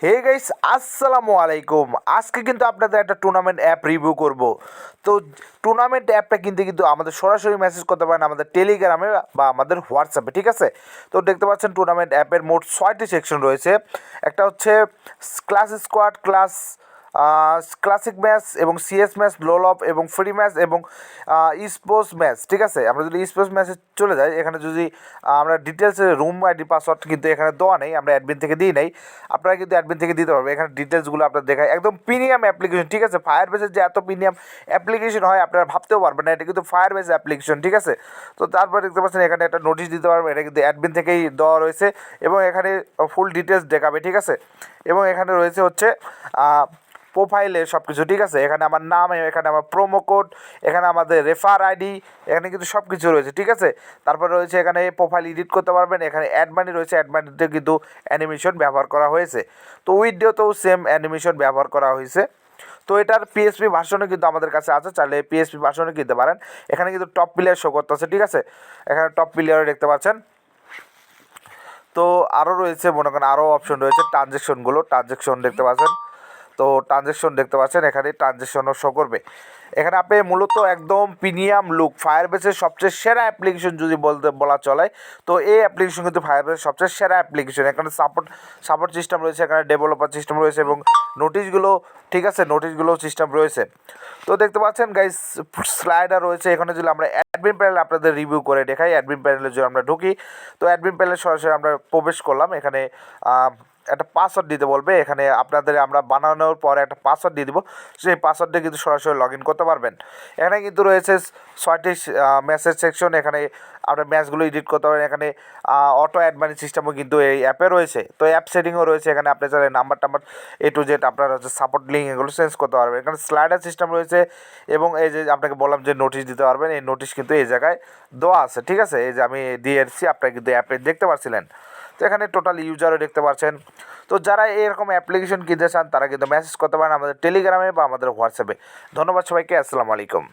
Hey guys, আসসালামু আলাইকুম। আজকে কিন্তু আপনাদের একটা টুর্নামেন্ট অ্যাপ রিভিউ করব। তো টুর্নামেন্ট অ্যাপটা কিন্তু আমাদের সরাসরি মেসেজ করতে পারেন আমাদের টেলিগ্রামে বা আমাদের হোয়াটসঅ্যাপে, ঠিক আছে? তো দেখতে পাচ্ছেন টুর্নামেন্ট অ্যাপের মোট 6টি সেকশন রয়েছে। একটা হচ্ছে ক্লাস স্কোয়াড, ক্লাসিক ম্যাচ এবং সিএস ম্যাচ, লোলপ এবং ফ্রি ম্যাচ এবং স্পোর্টস ম্যাচ, ঠিক আছে? আমরা যদি স্পোর্টস ম্যাচে চলে যাই, এখানে যদি আমরা ডিটেলসে রুম আইডি পাসওয়ার্ড কিন্তু এখানে দেওয়া নেই, আমরা অ্যাডমিন থেকে দিই নাই। আপনারা কিন্তু অ্যাডমিন থেকে দিতে পারবেন। এখানে ডিটেলসগুলো আপনার দেখায়, একদম প্রিমিয়াম অ্যাপ্লিকেশন, ঠিক আছে? ফায়ার বেসের যে এত প্রিমিয়াম অ্যাপ্লিকেশন হয় আপনারা ভাবতেও পারবেন না, এটা কিন্তু ফায়ার বেস অ্যাপ্লিকেশন, ঠিক আছে? তো তারপর দেখতে পাচ্ছেন এখানে একটা নোটিশ দিতে পারবেন, এটা কিন্তু অ্যাডমিন থেকেই দেওয়া রয়েছে এবং এখানে ফুল ডিটেলস দেখাবে, ঠিক আছে? এবং এখানে রয়েছে হচ্ছে প্রোফাইলের সব কিছু, ঠিক আছে? এখানে আমার নাম, এখানে আমার প্রোমো কোড, এখানে আমাদের রেফার আইডি, এখানে কিন্তু সব কিছু রয়েছে, ঠিক আছে? তারপর রয়েছে এখানে প্রোফাইল এডিট করতে পারবেন। এখানে অ্যাড মানি রয়েছে, অ্যাড মানিতে কিন্তু অ্যানিমেশন ব্যবহার করা হয়েছে। তো উইডিওতেও সেম অ্যানিমেশন ব্যবহার করা হয়েছে। তো এটার পিএসপি ভার্সনও কিন্তু আমাদের কাছে আছে, চাইলে পিএসপি ভার্সনও কিনতে পারেন। এখানে কিন্তু টপ প্লেয়ার শো করতেছে, ঠিক আছে? এখানে টপ প্লেয়ারও দেখতে পাচ্ছেন। তো আরও রয়েছে, মনে করেন আরও অপশন রয়েছে, ট্রানজেকশন দেখতে পাচ্ছেন। তো ট্রানজেকশন দেখতে পাচ্ছেন, এখানে ট্রানজেকশনও শো করবে। এখানে আপনি মূলত একদম প্রিমিয়াম লুক, ফায়ারবেসের সবচেয়ে সেরা অ্যাপ্লিকেশন যদি বলা চলে, তো এই অ্যাপ্লিকেশন কিন্তু ফায়ারবেসের সবচেয়ে সেরা অ্যাপ্লিকেশন। এখানে সাপোর্ট সিস্টেম রয়েছে, এখানে ডেভেলপার সিস্টেম রয়েছে এবং নোটিশগুলো, ঠিক আছে, নোটিশগুলো সিস্টেম রয়েছে। তো দেখতে পাচ্ছেন গাইস, স্লাইডার রয়েছে। এখানে যদি আমরা অ্যাডমিন প্যানেল আপনাদের রিভিউ করে দেখাই, অ্যাডমিন প্যানেলে যদি আমরা ঢুকি, তো অ্যাডমিন প্যানেলে সরাসরি আমরা প্রবেশ করলাম। এখানে একটা পাসওয়ার্ড দিতে বলবে, এখানে আপনাদের আমরা বানানোর পরে একটা পাসওয়ার্ড দিয়ে দিব, সেই পাসওয়ার্ডে কিন্তু সরাসরি লগ ইন করতে পারবেন। এখানে কিন্তু রয়েছে 6টি মেসেজ সেকশন, এখানে আপনার ম্যাচগুলো এডিট করতে পারেন। এখানে অটো অ্যাড মানি সিস্টেমও কিন্তু এই অ্যাপে রয়েছে। তো অ্যাপ সেটিংও রয়েছে, এখানে আপনি চাইলে নাম্বার এ টু জেড আপনার হচ্ছে সাপোর্ট লিঙ্ক এগুলো চেঞ্জ করতে পারবেন। এখানে স্লাইডার সিস্টেম রয়েছে এবং এই যে আপনাকে বললাম যে নোটিশ দিতে পারবেন, এই নোটিশ কিন্তু এই জায়গায় দেওয়া আছে, ঠিক আছে? এই যে আমি দিয়ে এসেছি, আপনারা কিন্তু অ্যাপে দেখতে পাচ্ছিলেন। তো এখানে টোটাল ইউজারও দেখতে পাচ্ছেন। তো যারা এরকম অ্যাপ্লিকেশন কিনতে চান তারা কিন্তু মেসেজ করতে পারেন আমাদের টেলিগ্রামে বা আমাদের হোয়াটসঅ্যাপে। ধন্যবাদ সবাইকে, আসসালামু আলাইকুম।